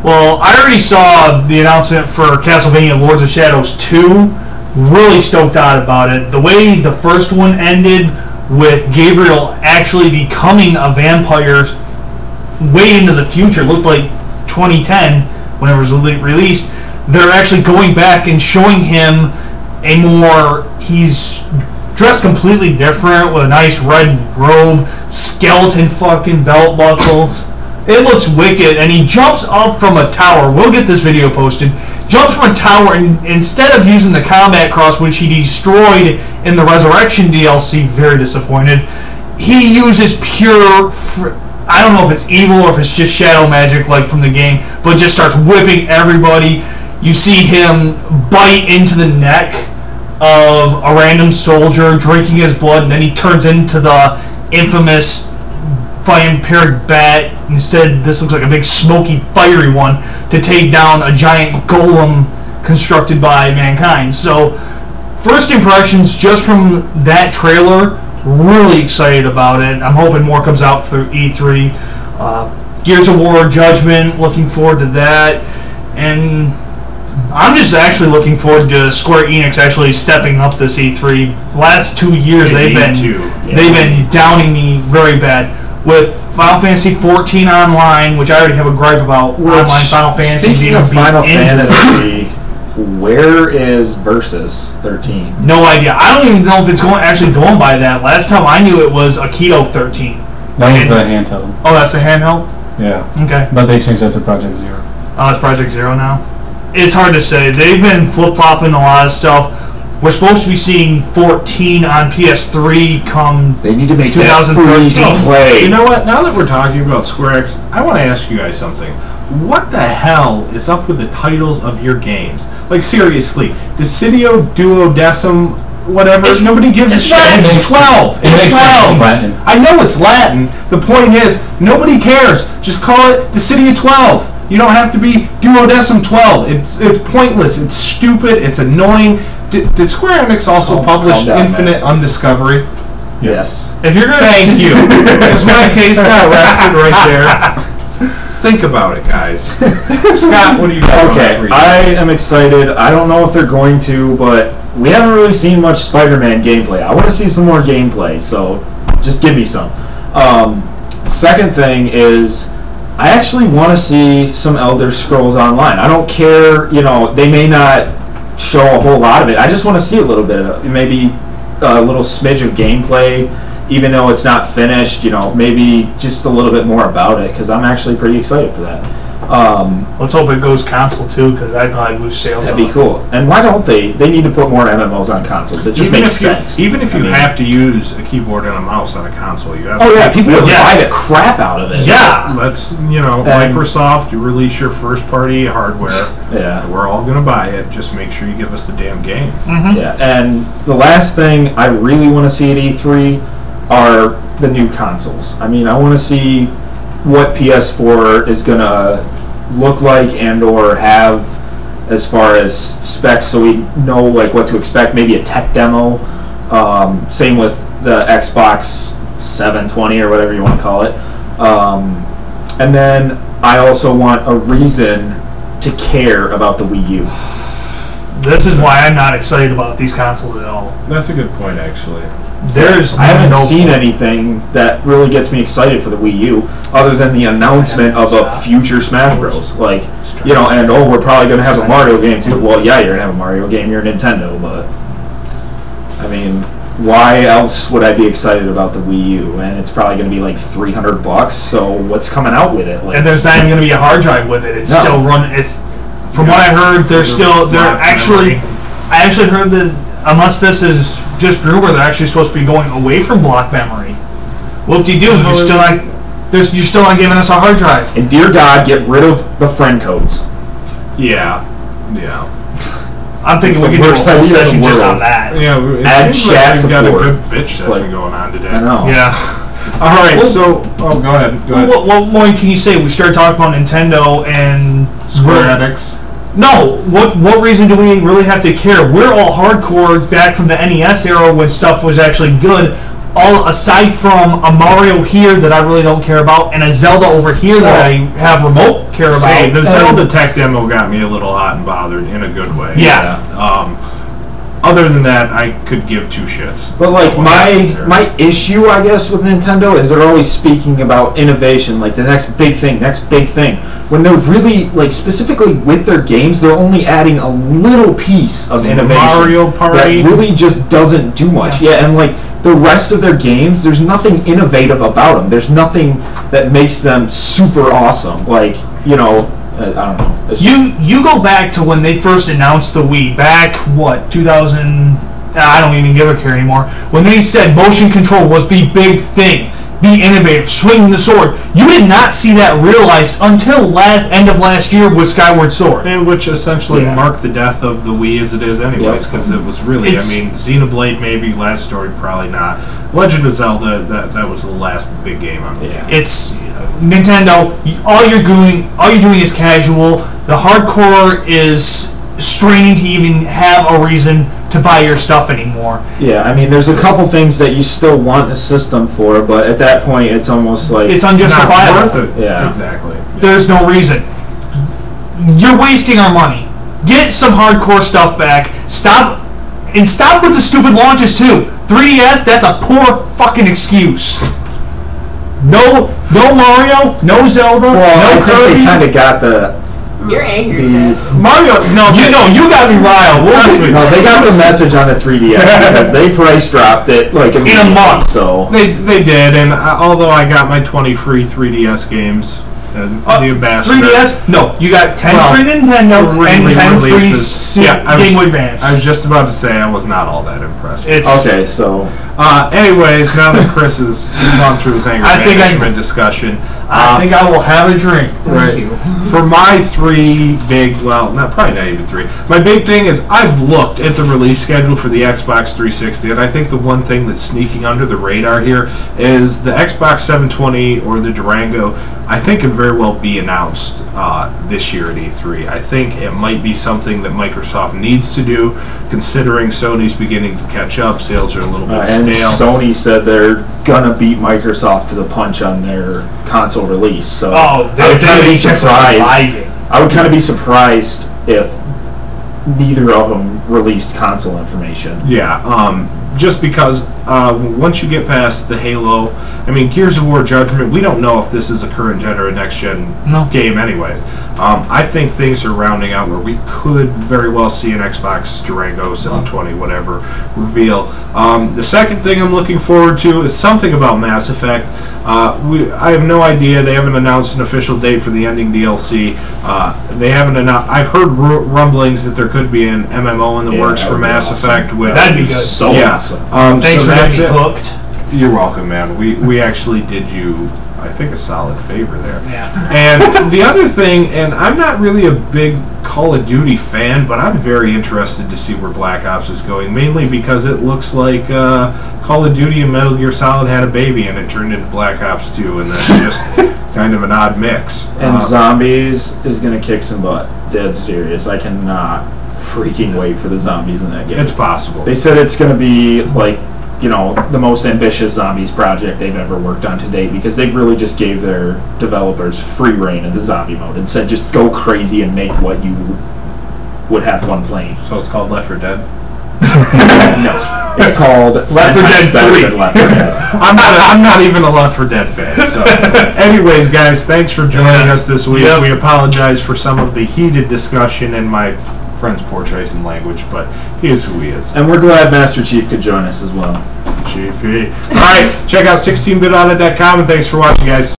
Well, I already saw the announcement for Castlevania Lords of Shadows 2. Really stoked out about it. The way the first one ended with Gabriel actually becoming a vampire way into the future, looked like 2010 when it was released. They're actually going back and showing him he's dressed completely different with a nice red robe, skeleton fucking belt buckles. It looks wicked, and he jumps up from a tower. We'll get this video posted. Jumps from a tower, and instead of using the combat cross, which he destroyed in the Resurrection DLC, very disappointed, he uses pure, I don't know if it's evil or if it's just shadow magic like from the game, but just starts whipping everybody. You see him bite into the neck of a random soldier, drinking his blood, and then he turns into the infamous vampiric bat. Instead, this looks like a big smoky, fiery one to take down a giant golem constructed by mankind. So, first impressions just from that trailer, really excited about it. I'm hoping more comes out through E3. Gears of War Judgment, looking forward to that. And I'm just actually looking forward to Square Enix actually stepping up this E3. Last 2 years they've been downing me very bad. With Final Fantasy 14 Online, which I already have a gripe about online Final Fantasy. Speaking of Final Fantasy, where is Versus 13? No idea. I don't even know if it's actually going by that. Last time I knew it was Aikido 13. That was the handheld. Oh, that's the handheld? Yeah. Okay. But they changed that to Project Zero. Oh, it's Project Zero now? It's hard to say. They've been flip-flopping a lot of stuff. We're supposed to be seeing 14 on PS3 come They need to make 2013. that free to play. You know what? Now that we're talking about Square Enix, I want to ask you guys something. What the hell is up with the titles of your games? Like, seriously, Dissidio Duodecim, whatever, nobody gives a shit. It's 12. It's 12. Latin. I know it's Latin. The point is, nobody cares. Just call it Dissidia 12. You don't have to be Duodecim 12. It's pointless. It's stupid. It's annoying. Did Square Enix also publish Infinite Undiscovery? Yes. If you're gonna Thank you. Is my case not rested right there? Think about it, guys. Scott, what do you got? Okay, I am excited. I don't know if they're going to, but we haven't really seen much Spider-Man gameplay. I want to see some more gameplay, so just give me some. Second thing is, I actually want to see some Elder Scrolls Online. I don't care, they may not show a whole lot of it. I just want to see a little bit of it. Maybe a little smidge of gameplay, even though it's not finished, maybe just a little bit more about it, because I'm actually pretty excited for that. Let's hope it goes console too, because I'd probably lose sales. That'd be cool. And why don't they? They need to put more MMOs on consoles. It just makes sense. Even if you have to use a keyboard and a mouse on a console, you have people would buy the crap out of it. Yeah. Let's, Microsoft, you release your first-party hardware. Yeah. We're all going to buy it. Just make sure you give us the damn game. Mm-hmm. Yeah. And the last thing I really want to see at E3 are the new consoles. I mean, I want to see what PS4 is going to look like and or have as far as specs, so we know what to expect. Maybe a tech demo. Same with the Xbox 720 or whatever you want to call it. And then I also want a reason to care about the Wii U. This is why I'm not excited about these consoles at all. That's a good point, actually. I haven't seen anything that really gets me excited for the Wii U, other than the announcement of a future Smash Bros. And we're probably going to have a Mario game too. Well, yeah, you're going to have a Mario game. You're Nintendo, but I mean, why else would I be excited about the Wii U? And it's probably going to be like $300. So what's coming out with it? And there's not even going to be a hard drive with it. It's still running. It's from what I heard. I actually heard that. Unless this is just rumor, they're actually supposed to be going away from block memory. Whoop-de-doo, you're still not giving us a hard drive. And dear God, get rid of the friend codes. Yeah. I'm thinking we can do a whole session just on that. Yeah, add chat support. Got a good bitch session going on today. I know. Yeah. All right, go ahead. What more can you say? We started talking about Nintendo and Square Enix. No, what reason do we really have to care? We're all hardcore back from the NES era when stuff was actually good. all aside from a Mario here that I really don't care about, and a Zelda over here that I have remote care about. Say, the Zelda tech demo got me a little hot and bothered in a good way. Yeah. Other than that, I could give two shits. But like my issue, I guess, with Nintendo is they're always speaking about innovation, like the next big thing. When they're really, like, specifically with their games, they're only adding a little piece of innovation. Mario Party. That really just doesn't do much. Yeah, and like the rest of their games, there's nothing innovative about them. There's nothing that makes them super awesome. Like, you know, I don't know. You go back to when they first announced the Wii, back, 2000, I don't even give a care anymore, when they said motion control was the big thing, be innovative, swing the sword. You did not see that realized until end of last year with Skyward Sword. And which essentially marked the death of the Wii as it is anyways, because it was really, Xenoblade maybe, last story probably not. Legend of Zelda, that was the last big game on the It's Nintendo, all you're doing is casual. The hardcore is straining to even have a reason to buy your stuff anymore. Yeah, I mean, there's a couple things that you still want the system for, but at that point, it's almost like it's unjustifiable. Not worth it. Yeah, exactly. There's no reason. You're wasting our money. Get some hardcore stuff back. Stop with the stupid launches too. 3DS, that's a poor fucking excuse. No Mario, no Zelda, no Kirby. They kind of got the. You're angry, Chris. Mario, you got me riled. No, they got the message on the 3DS because they price dropped it like in a month. So they did, and although I got my 20 free 3DS games, the ambassador. 3DS? No, you got 10 free Nintendo and 10 free Game Boy Advance. I was just about to say I was not all that impressed. Okay, so. Anyways, now that Chris has gone through his anger management discussion, I think I will have a drink. Thank you. For my three big, probably not even three. My big thing is I've looked at the release schedule for the Xbox 360, and I think the one thing that's sneaking under the radar here is the Xbox 720 or the Durango. I think could very well be announced this year at E3. I think it might be something that Microsoft needs to do, considering Sony's beginning to catch up. Sales are a little bit and stale. Sony said they're gonna beat Microsoft to the punch on their console release. So I would kind of be surprised. I would kind of be surprised if neither of them released console information. Yeah, just because once you get past the Halo, I mean, Gears of War Judgment, we don't know if this is a current gen or a next gen game anyways. I think things are rounding out where we could very well see an Xbox Durango 720, whatever, reveal. The second thing I'm looking forward to is something about Mass Effect. I have no idea. They haven't announced an official date for the ending DLC. They haven't announced. I've heard rumblings that there could be an MMO in the works for Mass Effect. That'd be good. So awesome. Thanks for getting me hooked. You're welcome, man. We actually did you, I think, a solid favor there. Yeah. And the other thing, and I'm not really a big Call of Duty fan, but I'm very interested to see where Black Ops is going, mainly because it looks like Call of Duty and Metal Gear Solid had a baby and it turned into Black Ops 2, and that's just kind of an odd mix. And Zombies is going to kick some butt. Dead serious. I cannot freaking wait for the zombies in that game. It's possible. They said it's going to be like, you know, the most ambitious Zombies project they've ever worked on to date, because they really just gave their developers free reign in the zombie mode and said just go crazy and make what you would have fun playing. So it's called Left 4 Dead? No, it's called Left 4 Dead 3. Left 4 Dead. I'm not even a Left 4 Dead fan. So, anyways, guys, thanks for joining us this week. We apologize for some of the heated discussion and my friend's poor choice in language, but he is who he is. And we're glad Master Chief could join us as well. Chiefy. All right, check out 16bitauto.com, and thanks for watching, guys.